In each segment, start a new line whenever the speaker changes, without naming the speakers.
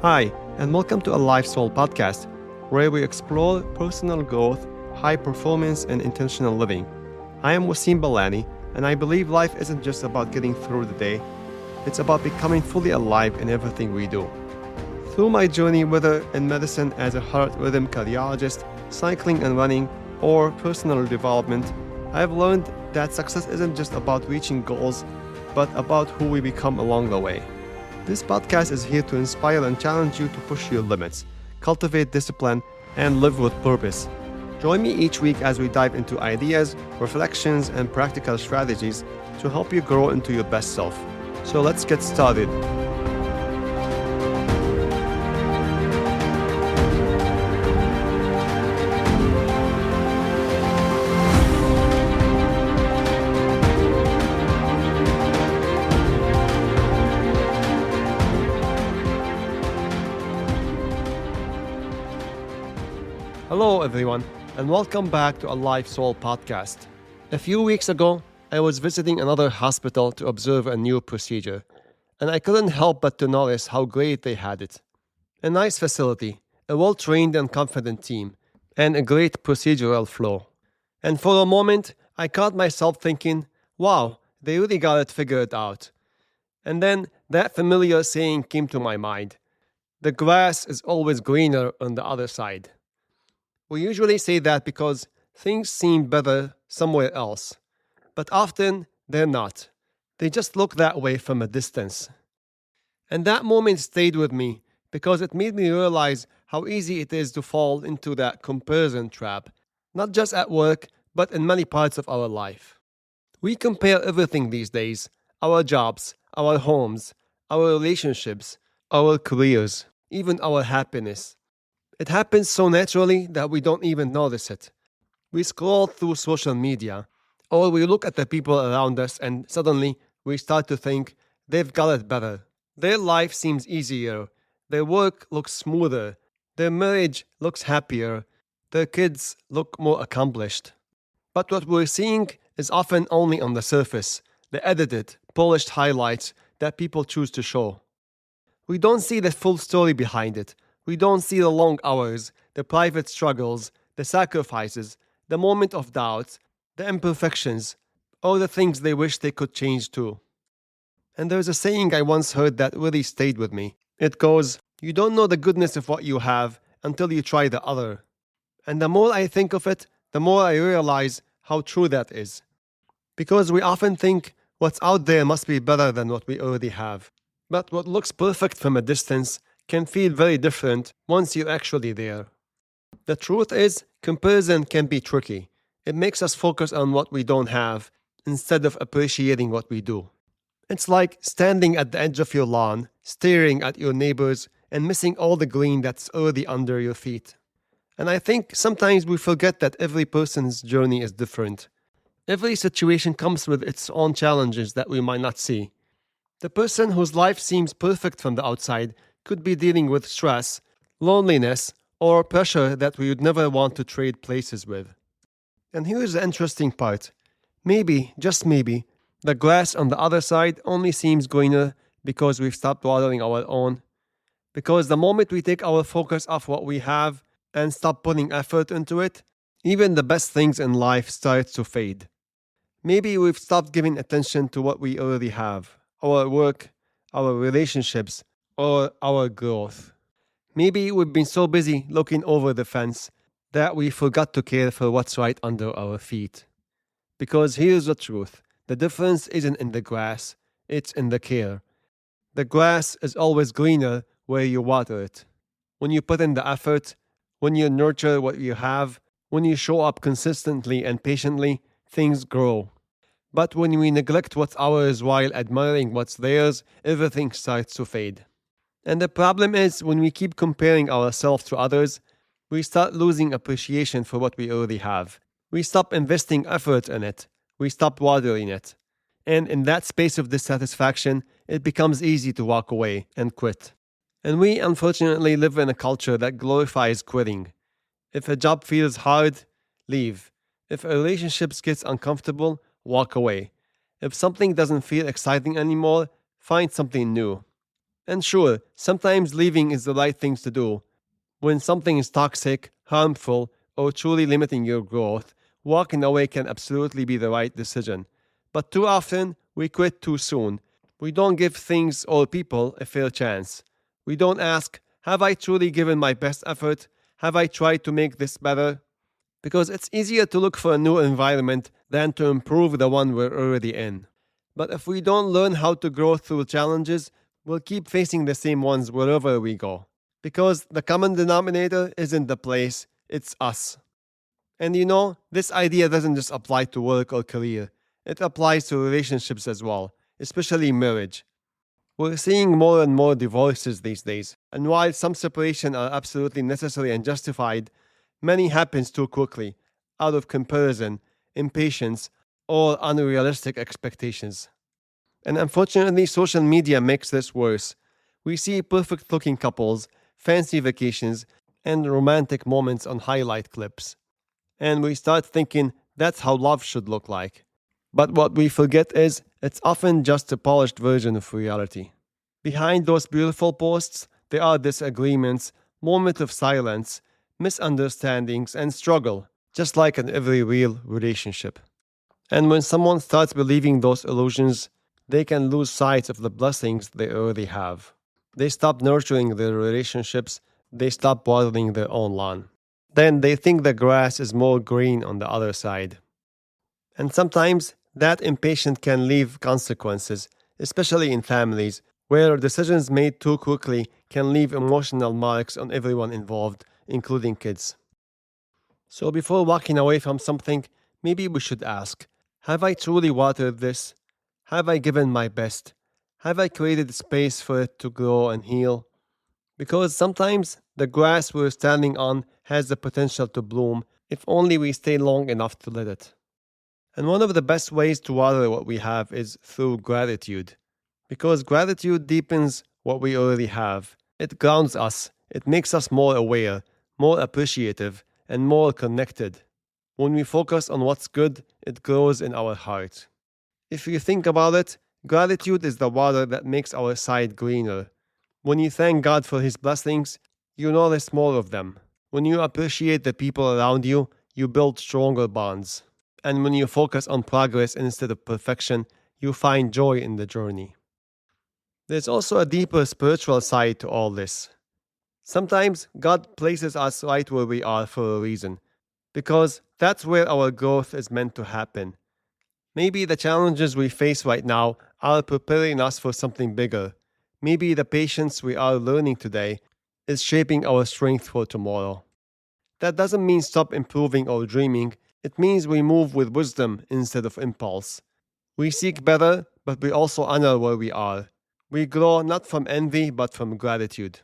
Hi, and welcome to a Life Soul podcast, where we explore personal growth, high performance, and intentional living. I am Wasim Balani, and I believe life isn't just about getting through the day, it's about becoming fully alive in everything we do. Through my journey, whether in medicine as a heart rhythm cardiologist, cycling and running, or personal development, I have learned that success isn't just about reaching goals, but about who we become along the way. This podcast is here to inspire and challenge you to push your limits, cultivate discipline, and live with purpose. Join me each week as we dive into ideas, reflections, and practical strategies to help you grow into your best self. So let's get started. Hello, everyone, and welcome back to a Life Soul podcast. A few weeks ago, I was visiting another hospital to observe a new procedure, and I couldn't help but to notice how great they had it. A nice facility, a well-trained and confident team, and a great procedural flow. And for a moment, I caught myself thinking, wow, they really got it figured out. And then that familiar saying came to my mind. The grass is always greener on the other side. We usually say that because things seem better somewhere else, but often they're not. They just look that way from a distance. And that moment stayed with me because it made me realize how easy it is to fall into that comparison trap, not just at work, but in many parts of our life. We compare everything these days: our jobs, our homes, our relationships, our careers, even our happiness. It happens so naturally that we don't even notice it. We scroll through social media, or we look at the people around us and suddenly we start to think they've got it better. Their life seems easier, their work looks smoother, their marriage looks happier, their kids look more accomplished. But what we're seeing is often only on the surface, the edited, polished highlights that people choose to show. We don't see the full story behind it. We don't see the long hours, the private struggles, the sacrifices, the moment of doubt, the imperfections, or the things they wish they could change too. And there's a saying I once heard that really stayed with me. It goes, "You don't know the goodness of what you have until you try the other." And the more I think of it, the more I realize how true that is. Because we often think what's out there must be better than what we already have. But what looks perfect from a distance can feel very different once you're actually there. The truth is, comparison can be tricky. It makes us focus on what we don't have instead of appreciating what we do. It's like standing at the edge of your lawn, staring at your neighbors, and missing all the green that's already under your feet. And I think sometimes we forget that every person's journey is different. Every situation comes with its own challenges that we might not see. The person whose life seems perfect from the outside could be dealing with stress, loneliness, or pressure that we would never want to trade places with. And here's the interesting part. Maybe, just maybe, the grass on the other side only seems greener because we've stopped watering our own. Because the moment we take our focus off what we have and stop putting effort into it, even the best things in life start to fade. Maybe we've stopped giving attention to what we already have: our work, our relationships, or our growth. Maybe we've been so busy looking over the fence that we forgot to care for what's right under our feet. Because here's the truth: the difference isn't in the grass, it's in the care. The grass is always greener where you water it. When you put in the effort, when you nurture what you have, when you show up consistently and patiently, things grow. But when we neglect what's ours while admiring what's theirs, everything starts to fade. And the problem is, when we keep comparing ourselves to others, we start losing appreciation for what we already have. We stop investing effort in it. We stop watering it. And in that space of dissatisfaction, it becomes easy to walk away and quit. And we unfortunately live in a culture that glorifies quitting. If a job feels hard, leave. If a relationship gets uncomfortable, walk away. If something doesn't feel exciting anymore, find something new. And sure, sometimes leaving is the right thing to do. When something is toxic, harmful, or truly limiting your growth, walking away can absolutely be the right decision. But too often, we quit too soon. We don't give things or people a fair chance. We don't ask, have I truly given my best effort? Have I tried to make this better? Because it's easier to look for a new environment than to improve the one we're already in. But if we don't learn how to grow through challenges, we'll keep facing the same ones wherever we go. Because the common denominator isn't the place, it's us. And this idea doesn't just apply to work or career, it applies to relationships as well, especially marriage. We're seeing more and more divorces these days, and while some separations are absolutely necessary and justified, many happens too quickly, out of comparison, impatience, or unrealistic expectations. And unfortunately, social media makes this worse. We see perfect looking couples, fancy vacations, and romantic moments on highlight clips. And we start thinking that's how love should look like. But what we forget is it's often just a polished version of reality. Behind those beautiful posts, there are disagreements, moments of silence, misunderstandings, and struggle, just like in every real relationship. And when someone starts believing those illusions, they can lose sight of the blessings they already have. They stop nurturing their relationships, they stop watering their own lawn. Then they think the grass is more green on the other side. And sometimes that impatience can leave consequences, especially in families, where decisions made too quickly can leave emotional marks on everyone involved, including kids. So before walking away from something, maybe we should ask, have I truly watered this? Have I given my best? Have I created space for it to grow and heal? Because sometimes the grass we're standing on has the potential to bloom if only we stay long enough to let it. And one of the best ways to water what we have is through gratitude. Because gratitude deepens what we already have. It grounds us, it makes us more aware, more appreciative, and more connected. When we focus on what's good, it grows in our heart. If you think about it, gratitude is the water that makes our side greener. When you thank God for His blessings, you notice more of them. When you appreciate the people around you, you build stronger bonds. And when you focus on progress instead of perfection, you find joy in the journey. There's also a deeper spiritual side to all this. Sometimes God places us right where we are for a reason, because that's where our growth is meant to happen. Maybe the challenges we face right now are preparing us for something bigger. Maybe the patience we are learning today is shaping our strength for tomorrow. That doesn't mean stop improving or dreaming. It means we move with wisdom instead of impulse. We seek better, but we also honor where we are. We grow not from envy, but from gratitude.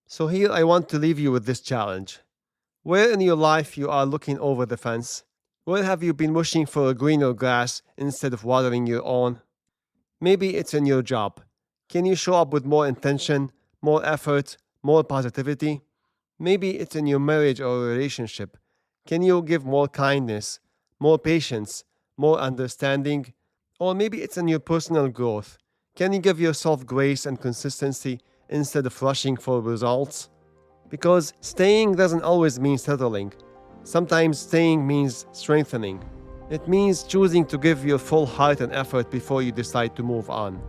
So here I want to leave you with this challenge. Where in your life you are looking over the fence? Where have you been wishing for a greener grass instead of watering your own? Maybe it's in your job. Can you show up with more intention, more effort, more positivity? Maybe it's in your marriage or relationship. Can you give more kindness, more patience, more understanding? Or maybe it's in your personal growth. Can you give yourself grace and consistency instead of rushing for results? Because staying doesn't always mean settling. Sometimes staying means strengthening. It means choosing to give your full heart and effort before you decide to move on.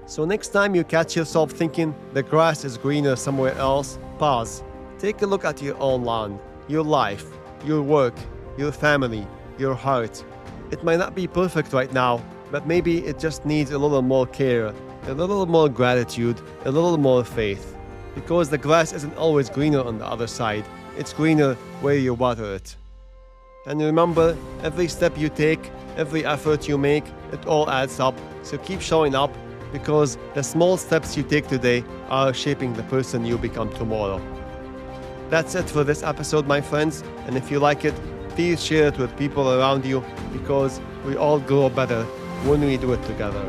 So next time you catch yourself thinking the grass is greener somewhere else, pause. Take a look at your own lawn, your life, your work, your family, your heart. It might not be perfect right now, but maybe it just needs a little more care, a little more gratitude, a little more faith. Because the grass isn't always greener on the other side, it's greener where you water it. And remember, every step you take, every effort you make, it all adds up. So keep showing up, because the small steps you take today are shaping the person you become tomorrow. That's it for this episode, my friends. And if you like it, please share it with people around you, because we all grow better when we do it together.